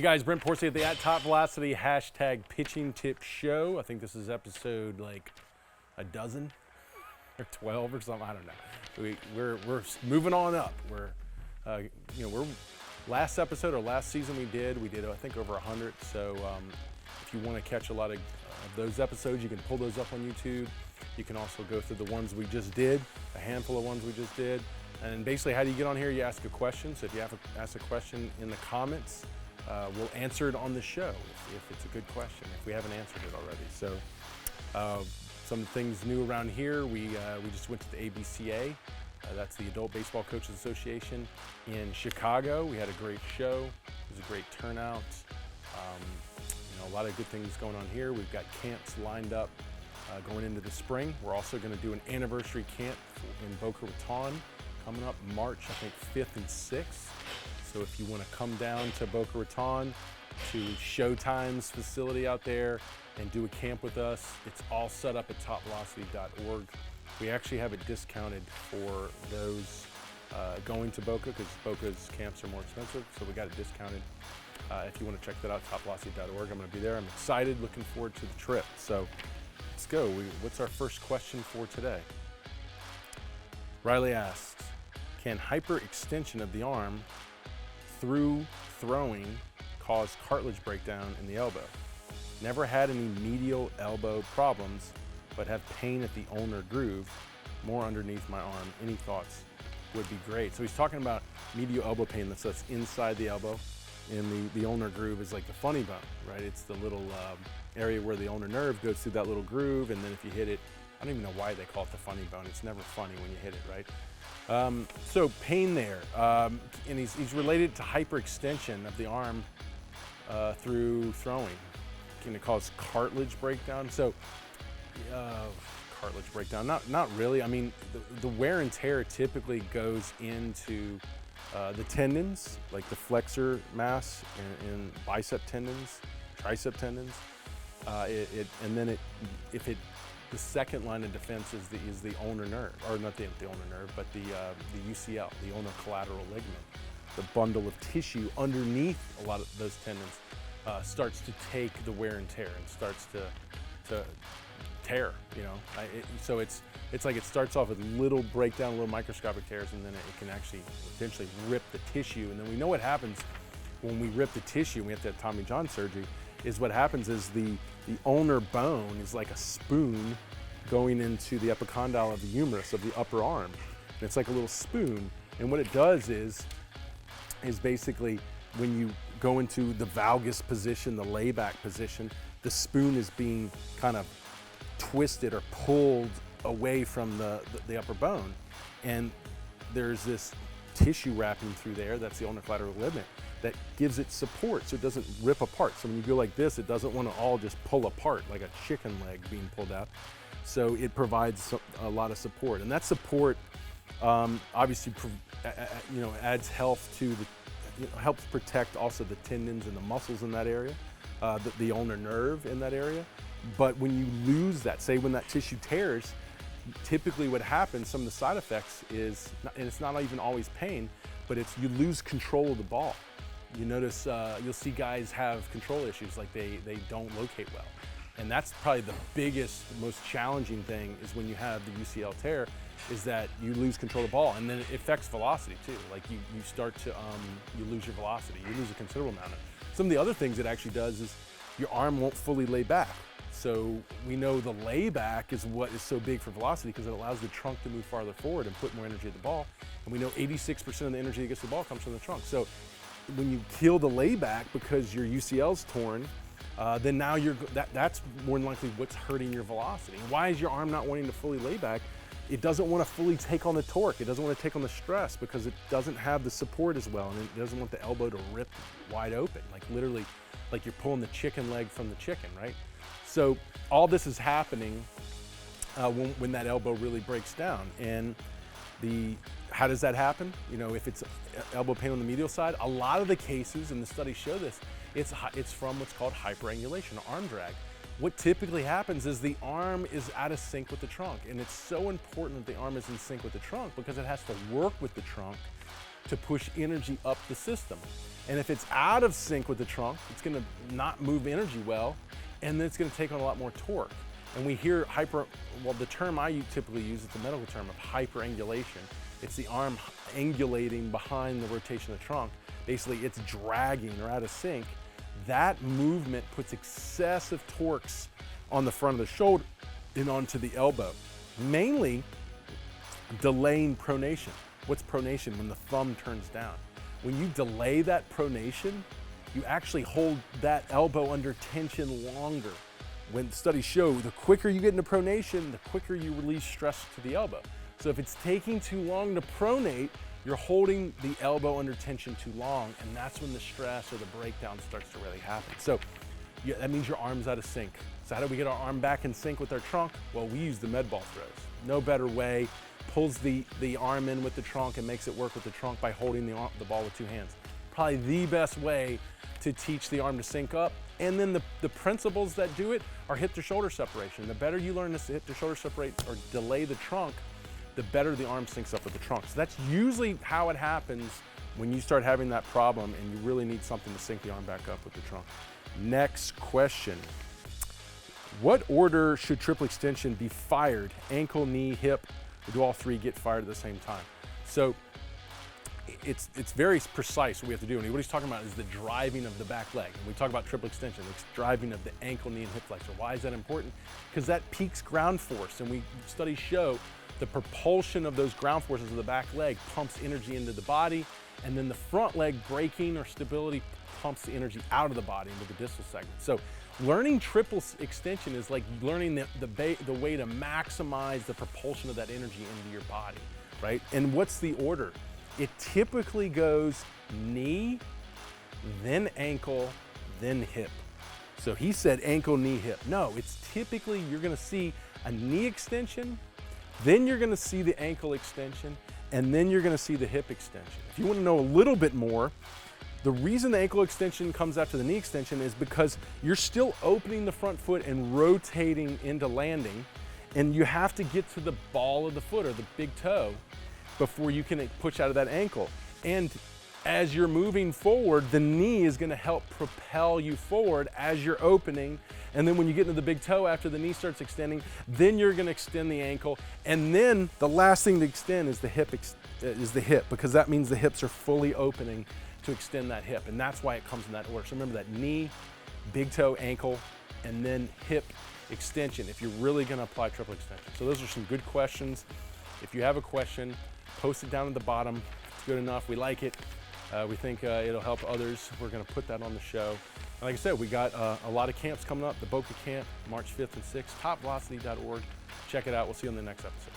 guys, Brent Porsey at the @TopVelocity hashtag pitching tip show. I think this is episode like a dozen or 12 or something. I don't know. We're moving on up. We're last episode or last season we did I think over 100. So if you want to catch a lot of those episodes, you can pull those up on YouTube. You can also go through the ones we just did, a handful of ones we just did. And basically, how do you get on here? You ask a question. So if you ask a question in the comments, we'll answer it on the show if it's a good question, if we haven't answered it already. So some things new around here, we just went to the ABCA. That's the Adult Baseball Coaches Association in Chicago. We had a great show. It was a great turnout. A lot of good things going on here. We've got camps lined up going into the spring. We're also going to do an anniversary camp in Boca Raton coming up March, I think 5th and 6th. So if you want to come down to Boca Raton to Showtime's facility out there and do a camp with us, it's all set up at TopVelocity.net. We actually have it discounted for those going to Boca because Boca's camps are more expensive. So we got it discounted. If you want to check that out, TopVelocity.net. I'm going to be there. I'm excited, looking forward to the trip. So let's go. What's our first question for today? Riley asks, can hyperextension of the arm through throwing cause cartilage breakdown in the elbow? Never had any medial elbow problems, but have pain at the ulnar groove, more underneath my arm. Any thoughts would be great. So he's talking about medial elbow pain that's inside the elbow. And the ulnar groove is like the funny bone, right? It's the little area where the ulnar nerve goes through that little groove, and then if you hit it, I don't even know why they call it the funny bone. It's never funny when you hit it, right? So pain there, and he's related to hyperextension of the arm through throwing. Can it cause cartilage breakdown? So cartilage breakdown, not really. I mean, the wear and tear typically goes into the tendons, like the flexor mass and bicep tendons, tricep tendons, the second line of defense is the ulnar nerve, or not the ulnar nerve, but the UCL, the ulnar collateral ligament. The bundle of tissue underneath a lot of those tendons starts to take the wear and tear and starts to tear. So it's like it starts off with little breakdown, little microscopic tears, and then it can actually eventually rip the tissue. And then we know what happens when we rip the tissue, and we have to have Tommy John surgery, is what happens is the ulnar bone is like a spoon going into the epicondyle of the humerus of the upper arm. And it's like a little spoon. And what it does is basically when you go into the valgus position, the layback position, the spoon is being kind of twisted or pulled away from the upper bone, and there's this tissue wrapping through there, that's the ulnar collateral ligament, that gives it support so it doesn't rip apart. So when you go like this, it doesn't want to all just pull apart like a chicken leg being pulled out. So it provides a lot of support, and that support obviously adds health to helps protect also the tendons and the muscles in that area, the ulnar nerve in that area. But when you lose that, say when that tissue tears, typically what happens, some of the side effects is, and it's not even always pain, but it's you lose control of the ball. You notice, you'll see guys have control issues, like they don't locate well. And that's probably the biggest, most challenging thing is when you have the UCL tear, is that you lose control of the ball, and then it affects velocity too. Like you start to, you lose your velocity, you lose a considerable amount of it. Some of the other things it actually does is your arm won't fully lay back. So we know the layback is what is so big for velocity because it allows the trunk to move farther forward and put more energy at the ball. And we know 86% of the energy that gets to the ball comes from the trunk. So when you kill the layback because your UCL's torn, then now that's more than likely what's hurting your velocity. Why is your arm not wanting to fully lay back? It doesn't want to fully take on the torque. It doesn't want to take on the stress because it doesn't have the support as well, and it doesn't want the elbow to rip wide open, like literally, like you're pulling the chicken leg from the chicken, right? So all this is happening when that elbow really breaks down. And how does that happen? If it's elbow pain on the medial side, a lot of the cases, and the studies show this, it's from what's called hyperangulation, arm drag. What typically happens is the arm is out of sync with the trunk, and it's so important that the arm is in sync with the trunk because it has to work with the trunk to push energy up the system. And if it's out of sync with the trunk, it's gonna not move energy well, and then it's gonna take on a lot more torque. And we hear the term I typically use, it's a medical term of hyperangulation. It's the arm angulating behind the rotation of the trunk. Basically, it's dragging or out of sync. That movement puts excessive torques on the front of the shoulder and onto the elbow, mainly delaying pronation. What's pronation? When the thumb turns down. When you delay that pronation, you actually hold that elbow under tension longer. When studies show the quicker you get into pronation, the quicker you release stress to the elbow. So if it's taking too long to pronate, you're holding the elbow under tension too long, and that's when the stress or the breakdown starts to really happen. So yeah, that means your arm's out of sync. So how do we get our arm back in sync with our trunk? Well, we use the med ball throws. No better way. Pulls the arm in with the trunk and makes it work with the trunk by holding the ball with two hands. Probably the best way to teach the arm to sync up. And then the principles that do it are hip to shoulder separation. The better you learn to hip to shoulder separate or delay the trunk, the better the arm syncs up with the trunk. So that's usually how it happens when you start having that problem and you really need something to sync the arm back up with the trunk. Next question. What order should triple extension be fired? Ankle, knee, hip, or do all three get fired at the same time? So it's very precise what we have to do. And what he's talking about is the driving of the back leg. And we talk about triple extension, it's driving of the ankle, knee, and hip flexor. Why is that important? Because that peaks ground force. And studies show the propulsion of those ground forces of the back leg pumps energy into the body, and then the front leg braking or stability pumps the energy out of the body into the distal segment. So learning triple extension is like learning the way to maximize the propulsion of that energy into your body, right? And what's the order? It typically goes knee, then ankle, then hip. So he said ankle, knee, hip. No, it's typically you're gonna see a knee extension, then you're gonna see the ankle extension, and then you're gonna see the hip extension. If you wanna know a little bit more, the reason the ankle extension comes after the knee extension is because you're still opening the front foot and rotating into landing, and you have to get to the ball of the foot or the big toe before you can push out of that ankle. And as you're moving forward, the knee is gonna help propel you forward as you're opening. And then when you get into the big toe after the knee starts extending, then you're gonna extend the ankle. And then the last thing to extend is the hip, because that means the hips are fully opening to extend that hip. And that's why it comes in that order. So remember that knee, big toe, ankle, and then hip extension if you're really gonna apply triple extension. So those are some good questions. If you have a question, post it down at the bottom. It's good enough, we like it. We think it'll help others. We're gonna put that on the show. And like I said, we got a lot of camps coming up. The Boca Camp, March 5th and 6th, TopVelocity.net. Check it out, we'll see you on the next episode.